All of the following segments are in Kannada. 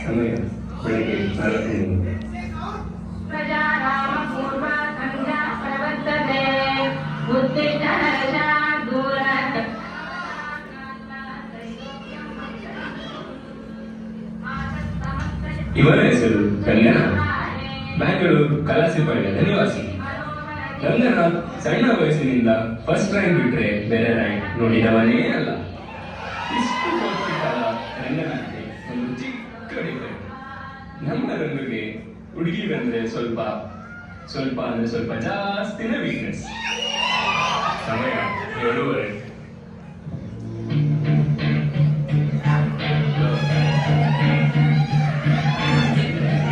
ಸಮಯ ಬೆಳಗ್ಗೆ 4 ಇವರ ಹೆಸರು ಕಲ್ಯಾಣ. ಬ್ಯಾಂಗ್ಳೂರು ಕಲಾಸಿಪಾಳ್ಯದ ನಿವಾಸಿ. ಕಲ್ಯಾಣ ಸಣ್ಣ ವಯಸ್ಸಿನಿಂದ ಫಸ್ಟ್ ರ್ಯಾಂಕ್ ಬಿಟ್ರೆ ಬೇರೆ ರ್ಯಾಂಕ್ ನೋಡಿದವನೇ ಅಲ್ಲ. ಇಷ್ಟು ಕಾಲ ರಂಗನಾಥ್ಗೆ ಒಂದು ಚಿಕ್ಕ ಡಿಫರೆಂಟ್. ನಮ್ಮ ರಂಗಿಗೆ ಹುಡುಗಿರಂದ್ರೆ ಸ್ವಲ್ಪ ಅಂದ್ರೆ ಸ್ವಲ್ಪ ಜಾಸ್ತಿನ ವೀಕ್ನೆಸ್. ಸಮಯ 7:30.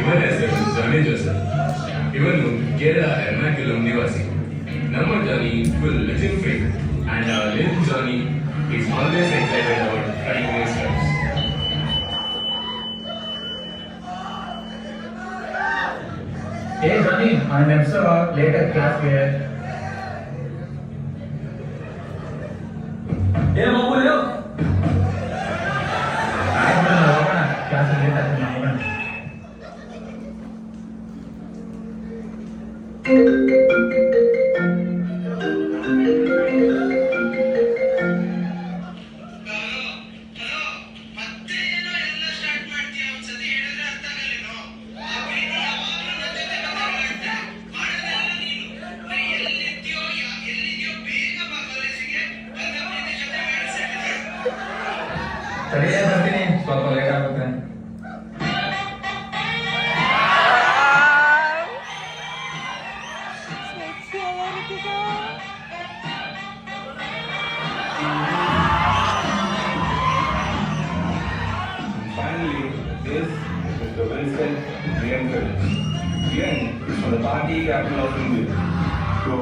ಇವರ ಹೆಸರು ಜಾನಿ ಜೋಸೆಫ್. ಇವನು ಕೇರಳ ಎರ್ನಾಕ್ಯುಲಂ ನಿವಾಸಿ. ನಮ್ಮ Johnny full gym freak and our little Johnny is always excited about trying new stuff. Hey Johnny, I'm Emsa, late at class here. Hey Babu, yo. Class late at the moment. ಸರಿಯೇ ಬರ್ತೀನಿ, ಸ್ವಲ್ಪ ಲೇಟ್ ಆಗುತ್ತೆ. Finally, this is Mr. Vincent Priyankar. Again, on the party captain of India. So,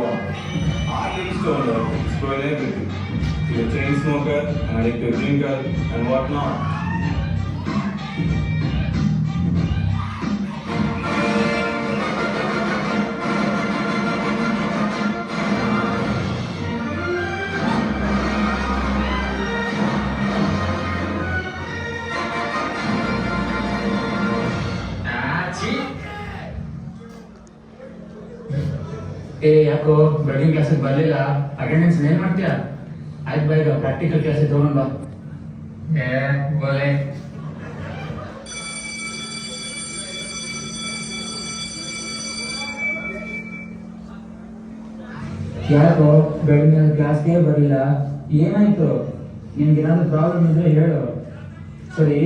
artist owner, explore everything. He's a chain smoker, an addictive drinker, and whatnot. ಯಾಕೋ ಬೆಳಗಿನ ಕ್ಲಾಸಿಗೆ ಬರಲಿಲ್ಲ, ಅಟೆಂಡೆನ್ಸ್ ಏನ್ ಮಾಡ್ತೀಯಾ? ಆಯ್ತು ಬಾ, ಈಗ ಪ್ರಾಕ್ಟಿಕಲ್ ಕ್ಲಾಸಿಗೆ ತಗೊಂಡ್ ಬಾ. ಬೋಲೆ ಯಾಕೋ ಬೆಳಗಿನ ಕ್ಲಾಸ್ಗೆ ಬರಲಿಲ್ಲ? ಏನಾಯ್ತು? ನಿನ್ಗೇನಾದ್ರು ಪ್ರಾಬ್ಲಮ್ ಇದ್ರೆ ಹೇಳು. ಸರಿ,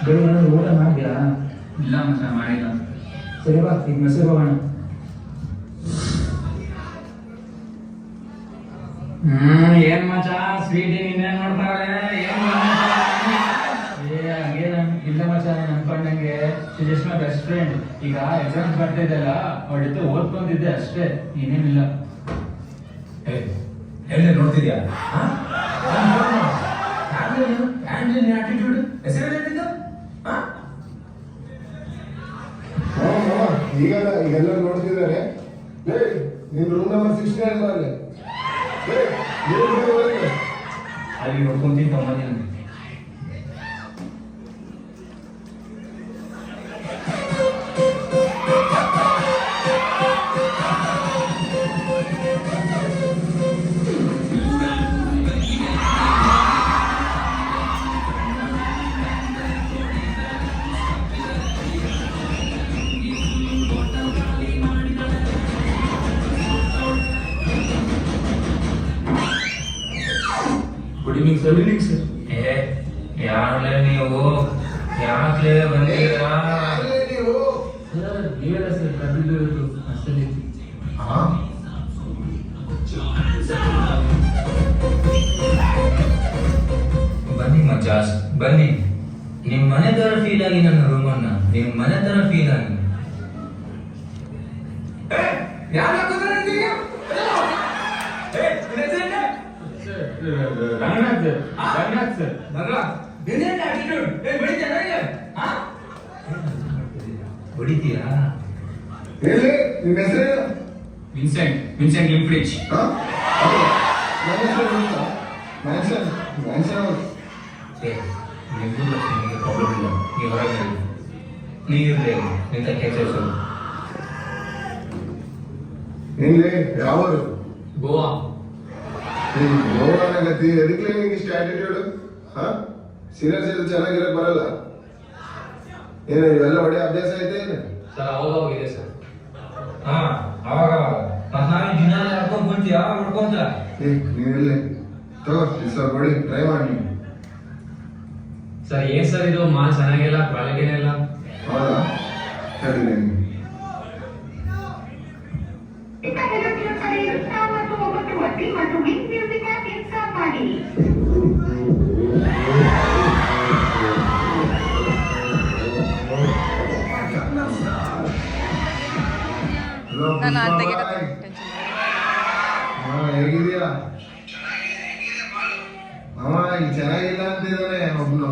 ಬೆಳಗ್ಗೆ ಊಟ ಮಾಡಿದ್ಯಾ? ಇಲ್ಲ ಮಚ್ಚ, ಮಾಡಿಲ್ಲ. ಸರಿ ಬಾ, ಈಗ ಮೆಸೇಜ್ ಹೋಗೋಣ. ಏನ್ ಮಚ ಸ್ವೀಟ್ ಇನ್ನೇನ್ ನೋಡ್ತಾಳೆ? ಇಲ್ಲ ಮಚ, ನಾನು ಅನ್ಕೊಂಡಂಗೆ ಜಸ್ಟ್ ಮೈ ಬೆಸ್ಟ್ ಫ್ರೆಂಡ್. ಈಗ ಎಕ್ಸಾಮ್ಸ್ ಬರ್ತಾ ಇದೆಯಲ್ಲ, ಅವಳ ಜೊತೆ ಓದ್ಕೊಂತಿದ್ದೆ ಅಷ್ಟೇ, ಏನೇನಿಲ್ಲ. ಎಲ್ಲಿ ನೋಡ್ತಿದ್ಯಾ? ಆಟಿಟ್ಯೂಡ್ ಹೆಸರೇನಿಂದ ಈಗೆಲ್ಲ ನೋಡ್ತಿದ್ದಾರೆ. ನಿಮ್ ರೂಮ್ ನಂಬರ್ 69 ಅಲ್ಲಿ ಅಲ್ಲಿ ನೋಡ್ಕೊಂತೀನಿ ತಮ್ಮನೆ. Good evening sir. Evening sir. ಯಾರೇ ನೀವು? ಯಾಕೆ ಬಂದಿದ್ದೀರಾ? ಸರ್ ನೀವೆಲ್ಲ ಸರ್ ಕರೆದಿದ್ದು ಅಷ್ಟೇ. ಬನ್ನಿ ಮಚಾಸ್, ಬನ್ನಿ. ನಿಮ್ ಮನೆ ತರ ಫೀಲ್ ಆಗಿ ನನ್ನ ರೂಮನ್ನ, ನಿಮ್ ಮನೆ ತರ ಫೀಲ್ ಆಗಿ. ರಂಗನಾಥ್ ಸರ್. ಹೊಡಿತೀಯಾ? ಹೇಳಿ, ನಿಮ್ಮ ಹೆಸರೇನು? ವಿನ್ಸೆಂಟ್ ಲಿಂಫ್ರಿಚ್. ನನ್ನ ಹೆಸರು ಮ್ಯಾನ್ಸನ್. ನಿಮಗೂ ಲಕ್ಷ್ಮಿಗೆ ಪ್ರಾಬ್ಲಮ್ ಇಲ್ಲ, ನೀವು ಹೊರಗೆ ನೀರಿರಲಿ ನಿಂತ ಕೆಲಸ. ನಿನ್ನೆ ಯಾವರು ಗೋವಾ. ಗೋವಾನ ಗತಿ ಎದಕ್ಕೆ ನಿಂಗೆ ಇಷ್ಟ ಆಟಿಟ್ಯೂಡ್? ಹಾ, ಸೀನಿಯರ್ಸ್ ಎಲ್ಲ ಚೆನ್ನಾಗಿರಕ್ ಬರಲ್ಲ ಏನು? ಇವೆಲ್ಲ ಒಳ್ಳೆ ಅಭ್ಯಾಸ ಐತೆ ಏನು? ಸರ್ ಅವಾಗ ಇದೆ ಸರ್. ಹಾ ಅವಾಗ ಮತ್ತೆ ನಾವೇ ದಿನ ನಡ್ಕೊಂಡ್ ಕುಂತೀಯ ಹೊಡ್ಕೊಂತ. ನೀವೆಲ್ಲೇ ತಗೋ ಸರ್ ನೋಡಿ ಟ್ರೈ ಮಾಡಿ. ಸರ್ ಏನ್ ಸರ್ ಇದು ಮಾಲ್ ಚೆನ್ನಾಗಿಲ್ಲ, ಕ್ವಾಲಿಟಿನೇ ಇಲ್ಲ. ಹೌದಾ, ಸರಿ ನಿಮ್ಗೆ ಮತ್ತು ವಿಂಗ್ ಮ್ಯೂಸಿಕ್ ಆಪ್ ಇನ್ಸ್ಟಾಲ್ ಮಾಡಿ. ಹಲೋ ನಾನು ಪುಷ್ಪ ತೆಗೆದ ಬಾಯ್. ಟೆನ್ಷನ್ ಹಾ, ಹೇಗಿದ್ಯಾ ಮಾಮ? ಈಗ ಚೆನ್ನಾಗಿಲ್ಲ ಅಂತಿದ್ದಾನೆ ಒಬ್ನು.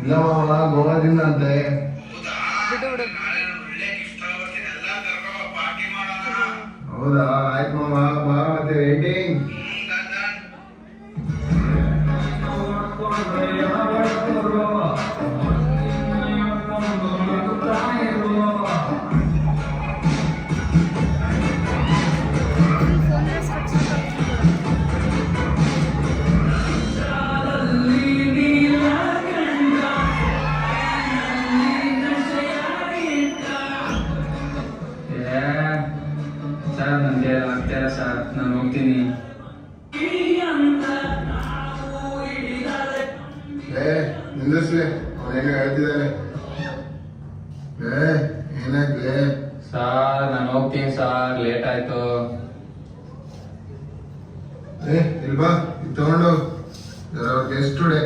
ಇಲ್ಲ ಮಾಮ, ಗೋವಾದಿಂದ ಅಂತೆ. ಬಿಡು ಬಿಡು. ಹೌದಾ, ಆಯ್ತು ಮಾಮ, ಬಾ ಮತ್ತೆ ರೇಟಿಂಗ್. ಸರ್ ನನಗೆ ಆಗ್ತಾರ ಸರ್, ನಾನು ಹೋಗ್ತೀನಿ. ನಿಂದಿಸ್ಲಿ, ಅವನೇನು ಹೇಳ್ತಿದ್ದಾನೆ. ಏನಾಗ್ಲಿ? ಸರ್ ನಾನು ಹೋಗ್ತೀನಿ ಸರ್, ಲೇಟ್ ಆಯ್ತು. ಇಲ್ವಾ ಇದು ತಗೊಂಡು ಗೆಸ್ಟ್ ಟುಡೇ.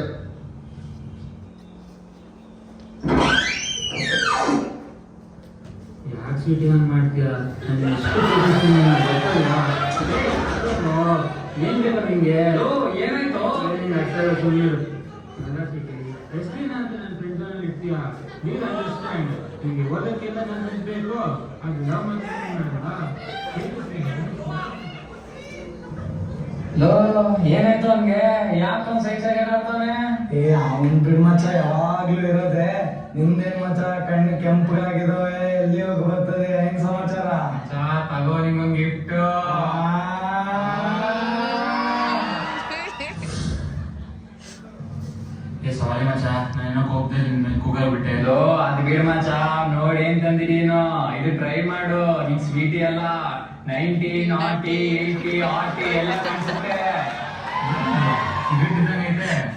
ಯಾಕೆ ಸ್ವೀಟ್ ಹಂಗೆ ಮಾಡ್ತೀಯಾ? ನಾನು ಎಷ್ಟು ಪ್ರೀತಿಸ್ತೀನಿ ಗೊತ್ತಲ್ವಾ? ಏನ್ ಬೇಕಾ ನಿಂಗೆ? ಏನಾಯ್ತು? ಅಷ್ಟೇ ಸುಮ್ಮನೆ ಎಷ್ಟು ದಿನ ಅಂತ ನನ್ನ ಫ್ರೆಂಡ್ಸ್ ಇರ್ತೀಯ? ನೀನು ಅಂಡರ್ಸ್ಟ್ಯಾಂಡ್. ನಿಮಗೆ ಓದಕ್ಕೆಲ್ಲ ನನ್ನ ಬೇಕು, ಅದು ಯಾವ ಲೋ ಏನಾಯ್ತು ಅವನ್ಗೆ? ಯಾಕೊಂದ್ ಸೈಜ್ ಆಗ್ತಾನೆ? ಅವನ್ ಬಿಡ್ ಮಚ್ಚ ಯಾವಾಗ್ಲೂ ಇರೋದೆ. ನಿಂದೇನ್ ಮಚ್ಚ ಕಣ್ಣು ಕೆಂಪಗಾಗಿದಾವೆ, ಎಲ್ಲಿ ಹೋಗಿ ಬರ್ತದೆ? ಹೆಂಗ್ ಸಮಾಚಾರ? ತಗೋ ನಿಮ್ಗೊಂದು ಗಿಫ್ಟ್. ಸಾರಿ ಮಚ್ಚ, ನಾನು ಹೋಗ್ದೆ ನಿನ್ನ ಕೂಗಾಗ್ಬಿಟ್ಟೆ. ಲೋ ಅದು ಬಿಡ್ ಮಚ್ಚ, ನೋಡಿ ಏನ್ ತಂದಿದೀನೋ, ಇದು ಟ್ರೈ ಮಾಡು. ನಿನ್ ಸ್ವೀಟಿ ಅಲ್ಲ, 90, naughty, 80, 40 ಎಲ್ಲ ಕಾಣಿಸುತ್ತೆ.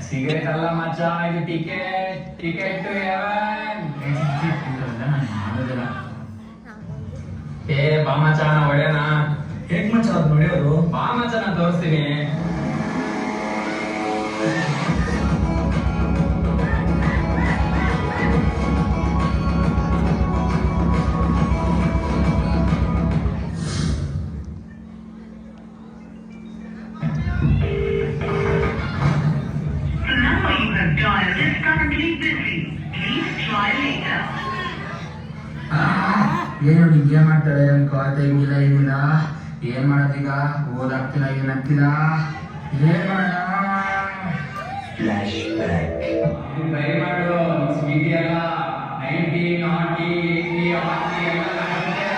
ಸಿಗರೇಟ್ ಅಲ್ಲ ಮಚ್ಚ, ಇದು ಟಿಕೆಟ್ ಟು ಹೆವೆನ್. ಏ ಬಾ ಮಚ್ಚ, ನಾ ಹೊಡೆಯೋಣ. ಹೇಗ್ ಮಚ್ಚ ಅದ್ ನೋಡ್ಯೋದು? ಬಾ ಮಚ್ಚ, ನಾ ತೋರಿಸ್ತೀನಿ. ಏನು ನಿದ್ದೆ ಮಾಡ್ತಾಳೆ, ನನ್ ಕಾಲ್ ತೆಗಿಲ್ಲ, ಏನಿಲ್ಲ. ಏನ್ ಮಾಡೋದೀಗ? ಓದಾಗ್ತಿಲ್ಲ, ಏನಾಗ್ತಿಲ್ಲ, ಏನ್ ಮಾಡೋಣ? ಟ್ರೈ ಮಾಡು. ಸ್ವೀಟಿ ಅಲ್ಲ, 90, naughty, 80, 40 ಎಲ್ಲ ಕಾಣಿಸುತ್ತೆ.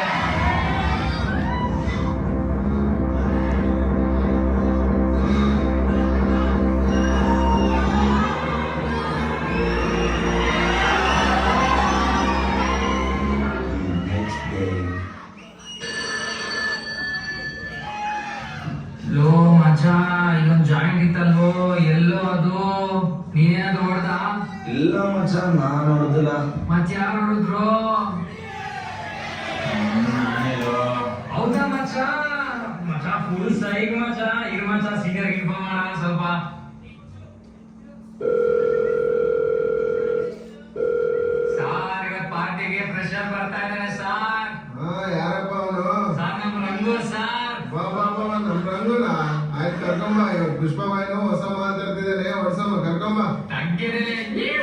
ಲೋ ಮಚ್ಚ, ಇಲ್ಲೊಂದು ಜಾಯಿಂಟ್ ಇತ್ತಲ್ವೋ, ಎಲ್ಲೋ ಅದು? ನೀನೇನಾದ್ರು ಹೊಡ್ದ? ಇಲ್ಲ ಮಚ್ಚ, ನಾನ್ ನೋಡುದಿಲ್ಲ. ಮತ್ತೆ ಯಾರು ಹೊಡೆದ್ರು? ಹೌದಾ ಮಚ್ಚ? ಮಚ್ಚ ಫುಲ್ ಸೈಗ್ ಮಚ್ಚ. ಇರು ಮಚ್ಚ, ಸೀನಿಯರ್ ಇನ್ಫಾರ್ಮ್ ಮಾಡೋಣ ಸ್ವಲ್ಪ. ಸಾರ್, ಇವತ್ತು ಪಾರ್ಟಿಗೆ ಫ್ರೆಶರ್ ಬರ್ತಾ ಇದ್ದಾರೆ ಸಾರ್. ಯಾರಪ್ಪ ಅವನು? ಸಾರ್ ನಮ್ಮ ರಂಗು ಸಾರ್. ಬಾ ಬಾ ಬಾ, ನಮ್ ರಂಗುನ ಆಯ್ತು ಕರ್ಕೊಂಬ. ಪುಷ್ಪ ಬಾಯ್ನು ಹೊಸ ಮಾತಾಡ್ತಿದ್ದಾನೆ, ಹೊಡ್ಸಮ್ಮ, ಕರ್ಕೊಂಬ. ತಗ್ಗಿರಲಿ ನೀವು.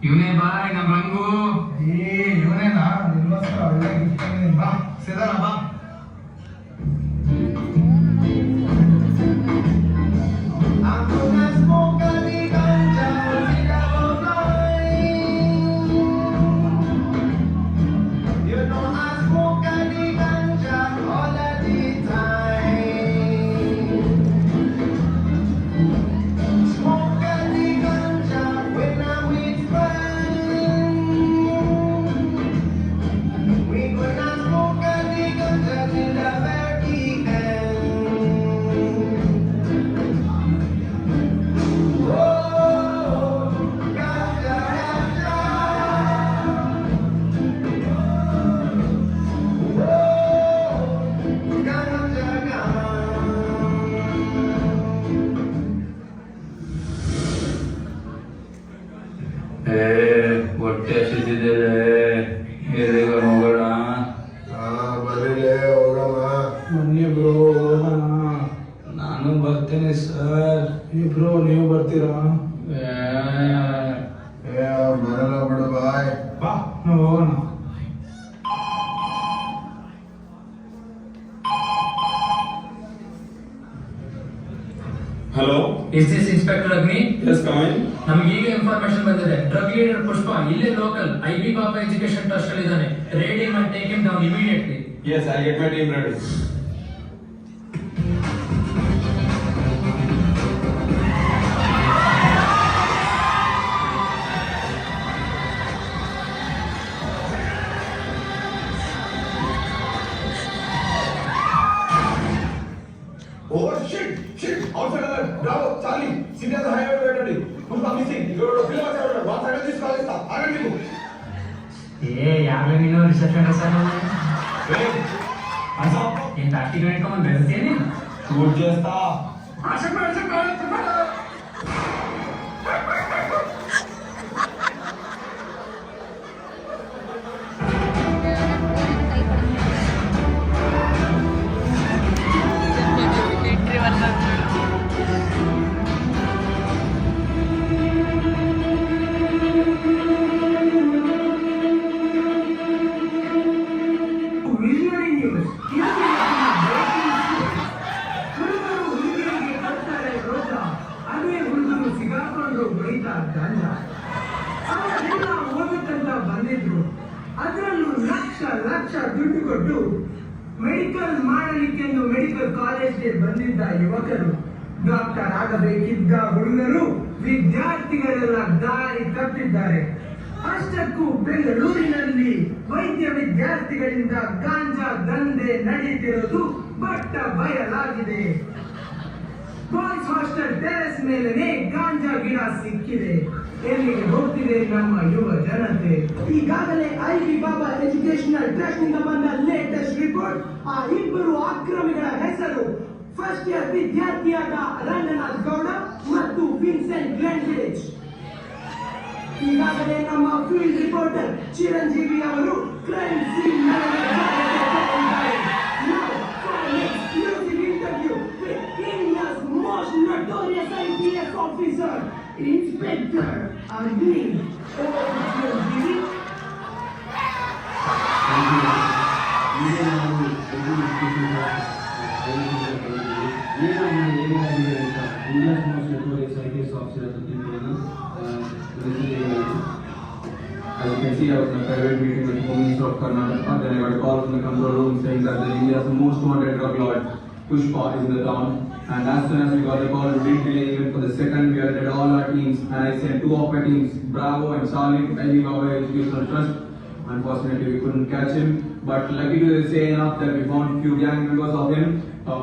ಇವನೇ ಬಾಯ್ ನಮ್ಮ ರಂಗು. ಇವನೇನಾ ನಿನ್ಗೋಸ್ಕರ ಒಳ್ಳೆ ಗಿಫ್ಟ್ ತಂದಿದ್ದೀನಿ ಬಾ ಸಿದಾನ ಬಾ. ಹೊಟ್ಟೆ ಹಸಿದಿದೆ, ಎಲ್ಲಿಗೆ ಹೋಗೋಣ? ಬರೀಲೇ ಹೋಗಮ್ಮ. ಬನ್ನಿ ಬ್ರೋ ಹೋಗೋಣ. ನಾನು ಬರ್ತೇನೆ ಸರ್. ಇಬ್ರು ನೀವು ಬರ್ತೀರಾ? ಬರಲ್ಲ ಬಿಡು ಬಾಯ್. ಬಾ ನಾವು ಹೋಗೋಣ. Hello, is this inspector Agni? Yes come in. ನಮ್ಗೆ ಈಗ ಇನ್ಫಾರ್ಮೇಶನ್ ಬಂದಿದೆ, ಡ್ರಗ್ ಲೀಡರ್ ಪುಷ್ಪ ಇಲ್ಲೇ local IB Baba education trust ಅಲ್ಲಿ ಇದ್ದಾನೆ. Raid him and take him down immediately. Yes, I'll get my team ready. Oh shit! Outside of that, Bravo, Charlie, senior the highway ready. Who's missing? You're a film actor. One second, this call is up. I don't know. ಯಾರೇ ನೀನು reception sir Hey, hands up. ಏನ್ ದಾಟಿಗೆ ಇಟ್ಕೊಂಡ್ ಬೆಳೆಸ್ತೀನಿ. Shoot చేస్తా. ಬಂದಿದ್ರು. ಅದರಲ್ಲೂ ಲಕ್ಷ ದುಡ್ಡು ಕೊಟ್ಟು ಮೆಡಿಕಲ್ ಮಾಡಲಿಕ್ಕೆಂದು ಮೆಡಿಕಲ್ ಕಾಲೇಜ್ಗೆ ಬಂದಿದ್ದ ಯುವಕರು, ಡಾಕ್ಟರ್ ಆಗಬೇಕಿದ್ದ ಹುಡುಗರು, ವಿದ್ಯಾರ್ಥಿಗಳೆಲ್ಲ ದಾರಿ ತಪ್ಪಿದ್ದಾರೆ. ಅಷ್ಟಕ್ಕೂ ಬೆಂಗಳೂರಿನಲ್ಲಿ ವೈದ್ಯ ವಿದ್ಯಾರ್ಥಿಗಳಿಂದ ಗಾಂಜಾ ದಂಧೆ ನಡೀತಿರೋದು ಬಟ್ಟ ಬಯಲಾಗಿದೆ. ಬಾಯ್ಸ್ ಹಾಸ್ಟೆಲ್ ಟೆರೆಸ್ ಮೇಲೆನೆ ಗಾಂಜಾ ಗಿಡ ಸಿಕ್ಕಿದೆ. ಎಲ್ಲಿಗೆ ಹೋಗ್ತಿದೆ ನಮ್ಮ ಯುವ ಜನತೆ? ಈಗಾಗಲೇ ಐಬಿ ಬಾಬಾ ಎಜುಕೇಶನಲ್ ಟ್ರಸ್ಟ್ ನಿಂದ ಬಂದ ಲೇಟೆಸ್ಟ್ ರಿಪೋರ್ಟ್, ಆ ಇಬ್ಬರು ಅಕ್ರಮಿಗಳ ಹೆಸರು ಫಸ್ಟ್ ಇಯರ್ ವಿದ್ಯಾರ್ಥಿಯಾದ ರಂಗನಾಥ್ ಗೌಡ ಮತ್ತು ವಿನ್ಸೆಂಟ್ ಗ್ಲೆನ್ವಿಚ್. ಈಗಾಗಲೇ ನಮ್ಮ ಫೀಲ್ಡ್ ರಿಪೋರ್ಟರ್ ಚಿರಂಜೀವಿ ಅವರು crime scene notorious IPS officer, Inspector Agni. India's most notorious IPS officer at the Timpana. As you can see, I was in a private meeting with the Home Minister of Karnataka. Then I got a call from the control room saying that India's most wanted drug lord, Pushpa, is in the town. And as soon as we got the call, we didn't delay even for the second. We added all our teams, and I sent 2 of my teams, Bravo and Charlie, to IB Baba Educational Trust. Unfortunately, we couldn't catch him, but lucky to say enough that we found few gang members of him,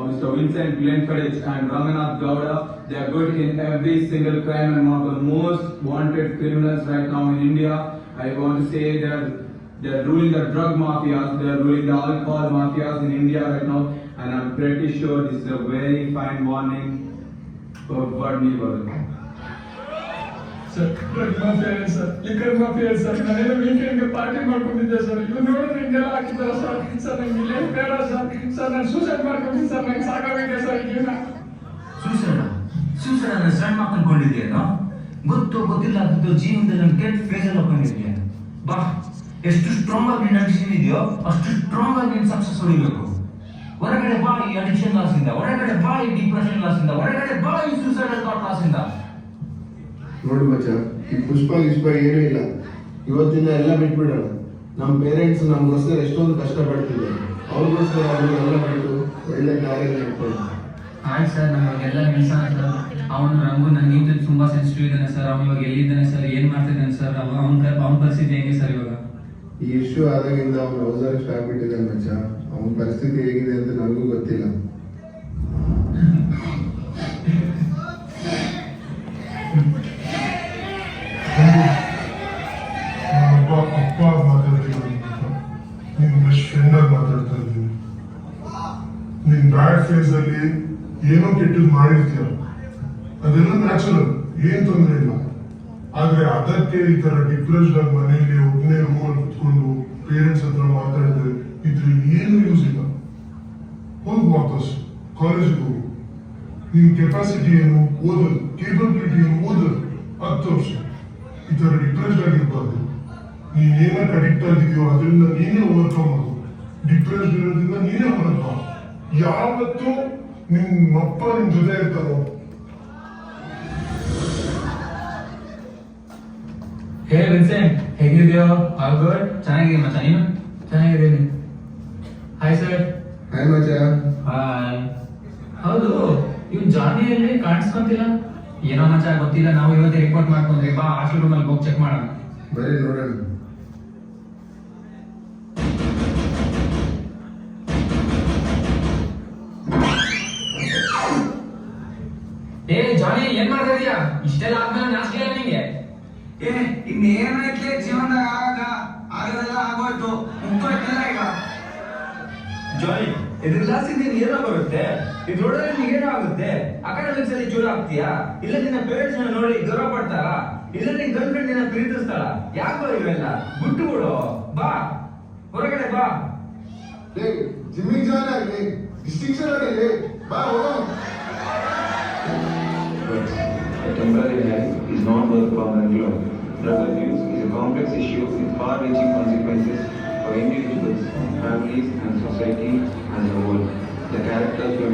Mr. Vincent Glenfiddich and Ranganath Gowda. They are good in every single crime and one of the most wanted criminals right now in India. I want to say they are ruling the drug mafias, they are ruling the alcohol mafias in India right now. And I'm pretty sure this is a very fine warning for me, brother. Sir, drug mafia sir, liquor mafia sir. ನಾನು ವೀಕೆಂಡ್ ಗೆ ಪಾರ್ಟಿ ಮಾಡ್ಕೊಂಡಿದ್ದೆ ಸರ್. ಇವ್ರು ನೋಡಿದ್ರೆ ಹಿಂಗೆಲ್ಲ ಹಾಕಿದ್ದಾರೆ ಸರ್. ಸರ್ ನಂಗೆ ಇಲ್ಲೇ ಬೇಡ ಸರ್. ಸರ್ ನಾನು ಸೂಸೈಡ್ ಮಾಡ್ಕೊಂಡಿದ್ದೀನಿ ಸರ್. ನಂಗೆ ಸಾಕಾಗಿದೆ ಸರ್. Suicide start ಮಾಡ್ಕೊಂಡಿದ್ಯೇನೋ? ಗೊತ್ತಿಲ್ಲ ಅದು ಜೀವನದಲ್ಲಿ ಒಂದು ಕೆಟ್ಟ ಫೇಸಲ್ಲಿ ಹೋಗ್ಕೊಂಡಿದ್ಯಾ. ಬಾ, ಎಷ್ಟು ಸ್ಟ್ರಾಂಗ್ ಆಗಿ ನಿನ್ನ ಅಡಿಕ್ಷನ್ ಇದೆಯೋ ಅಷ್ಟು ಸ್ಟ್ರಾಂಗ್ ಆಗಿ ನೀನು ಸಕ್ಸಸ್ ಹೊಡಿಬೇಕು. ಹೊರಗಡೆ ಬಾ ಈ ಅಡಿಕ್ಷನ್ ಲಾಸ್ ಇಂದ, ಹೊರಗಡೆ ಬಾ ಈ ಡಿಪ್ರೆಷನ್ ಲಾಸ್ ಇಂದ, ಹೊರಗಡೆ ಬಾ ಈ ಸೂಸೈಡಲ್ ಥಾಟ್ ಲಾಸ್ ಇಂದ. ನೋಡು ಮಚ್ಚ, ಈ ಪುಷ್ಪ ಏನೂ ಇಲ್ಲ. ಇವತ್ತಿಂದ ಎಲ್ಲ ಬಿಟ್ಬಿಡೋಣ. ನಮ್ಮ ಪೇರೆಂಟ್ಸ್ ನಮಗೋಸ್ಕರ ಎಷ್ಟೊಂದು ಕಷ್ಟಪಡ್ತಿದ್ದಾರೆ. ಅವ್ರಿಗೋಸ್ಕರ ಅವ್ರಿಗೆಲ್ಲ ಬಿಟ್ಟು ಒಳ್ಳೆ ಕಾರ್ಯ ಇಟ್ಕೊಂಡು. ಆಯ್ತು ಸರ್, ನಮಗೆಲ್ಲ ನಿಲ್ಸೋಣ ಸರ್. ಅವನು ರಂಗು ನನಗಿಂತ ತುಂಬಾ ಸೆನ್ಸಿಟಿವ್ ಇದ್ದಾನೆ ಸರ್. ಅವನು ಇವಾಗ ಎಲ್ಲಿದ್ದಾನೆ ಸರ್, ಏನ್ ಮಾಡ್ತಿದ್ದಾನೆ ಸರ್, ಅವನ ಪರಿಸ್ಥಿತಿ ಹೆಂಗೆ ಸರ್ ಇವಾಗ? ಈ ಇಶ್ಯೂ ಆದಾಗಿಂದ ಅವನು ಅವಸರಷ್ಟು ಆಗ್ಬಿಟ್ಟಿದ್ದಾನೆ ಮಚ್ಚ. ಅವನ ಪರಿಸ್ಥಿತಿ ಹೇಗಿದೆ ಅಂತ ನನಗೂ ಗೊತ್ತಿಲ್ಲ. ಅಪ್ಪ ಮಾತಾಡ್ತೀನಿ, ನಿನ್ ಬೆಸ್ಟ್ ಫ್ರೆಂಡ್ ಆಗಿ ಮಾತಾಡ್ತಾ ಇದ್ದೀನಿ. ನಿನ್ ಬ್ಯಾಡ್ ಫೇಸ್ ಅಲ್ಲಿ ಏನೋ ಕೆಟ್ಟದ್ದು ಮಾಡಿರ್ತೀಯ, ಅದೆಲ್ಲ ನ್ಯಾಚುರಲ್, ಏನ್ ತೊಂದರೆ ಇಲ್ಲ. ಆದ್ರೆ ಅದಕ್ಕೆ ಈ ತರ ಡಿಪ್ರೆಸ್ಡ್ ಆಗಿ ಮನೆಯಲ್ಲಿ ಒಬ್ಬನೇ ರೂಮಲ್ಲಿ ಕುತ್ಕೊಂಡು ಪೇರೆಂಟ್ಸ್ ಹತ್ರ ಮಾತಾಡಿದ್ರೆ ಇದ್ರ ಏನು ಯೂಸ್ ಇಲ್ಲ. ಹೋಗಿ ವಾಪಸ್ ಕಾಲೇಜಿಗೆ ಹೋಗು. ನಿನ್ ಕೆಪಾಸಿಟಿ ಏನು ಓದೋದು, ಕೇಪಬಿಲಿಟಿ ಏನು ಓದೋದು. 10 ವರ್ಷ ಈ ತರ ಡಿಪ್ರೆಸ್ಡ್ ಆಗಿರ್ಬಾರ್ದು. ನೀನ್ ಏನಕ್ಕೆ ಅಡಿಕ್ಟ್ ಆಗಿದೆಯೋ ಅದರಿಂದ ನೀನೇ ಓವರ್ಕಮ್ ಆಗು. ಡಿಪ್ರೆಸ್ಡ್ ಇರೋದ್ರಿಂದ ನೀನೇ ಹೊರಗೆ ಬಾ. ಯಾವತ್ತೂ ನಿಮ್ಮಪ್ಪ ನಿನ್ ಜೊತೆ ಇರ್ತಾರೋ. ಹೇ ವಿನ್ಸೆಂಟ್, ಹೇಗಿದೆಯೋ? All good? ಚೆನ್ನಾಗಿದೆ ಮಚ್ಚ, ನೀನು? ಚೆನ್ನಾಗಿದ್ದೀನಿ. Hi sir. ಹಾಯ್ ಮಚ್ಚ. ಹಾಯ್. ಹೌದು, ಇವ್ ಜಾನಿಯಲ್ಲಿ ಕಾಣಿಸ್ಕೊಂತಿಲ್ಲ. ಏನೋ ಮಚ್ಚ ಗೊತ್ತಿಲ್ಲ, ನಾವು ಇವತ್ತೇ ರಿಪೋರ್ಟ್ ಮಾಡ್ಕೊಂಡ್ರಿ. ಬಾ, ಹಾಸ್ಟೆಲ್ ರೂಮಲ್ಲಿ ಹೋಗಿ ಚೆಕ್ ಮಾಡೋಣ. ಬರೀ ನೋಡೋಣ. ಏ ಜಾನಿ, ಏನ್ ಮಾಡ್ತಾ ಇದೀಯಾ? ಇಷ್ಟೆಲ್ಲ ಆದ್ಮೇಲೆ ನಾಚಿಕೆ ಇಲ್ಲ ನಿಂಗೆ? ಇನ್ನೇನೈತ್ಲೆ ಜೀವನದಾಗ ಆಗದೆಲ್ಲ ಆಗೋಯ್ತು, ಮುಗ್ದೋಯ್ತಲ್ಲ ಈಗ. ಜಾಯ್, ಇದ್ರ ಕ್ಲಾಸಿಂದ ಏನೋ ಬರುತ್ತೆ, ಇದ್ರೊಳಗೆ ನಿಮ್ಗೆ ಏನೋ ಆಗುತ್ತೆ. ಅಕಾಡೆಮಿಕ್ಸ್ ಅಲ್ಲಿ ಚೂರು ಆಗ್ತೀಯಾ? ಇಲ್ಲ ನಿನ್ನ ಪೇರೆಂಟ್ಸ್ ನೋಡಿ ಗೌರವ ಪಡ್ತಾರಾ? ಇಲ್ಲ ನಿನ್ ಗರ್ಲ್ ಫ್ರೆಂಡ್ ನಿನ್ನ ಪ್ರೀತಿಸ್ತಾಳ? ಯಾಕೋ ಇವೆಲ್ಲ ಬಿಟ್ಟು ಬಿಡು. ಬಾ, ಹೊರಗಡೆ ಬಾ. ಜಿಮ್ಮಿಗೆ ಜಾಯ್ನ್ ಆಗಲಿ, ಡಿಸ್ಟಿಂಕ್ಷನ್ ಆಗಲಿ. ಬಾ ಹೋಗೋಣ. A temporary high is not worth permanent low. Drug abuse is a complex issue with far-reaching consequences for individuals, families, and society as a whole. The characters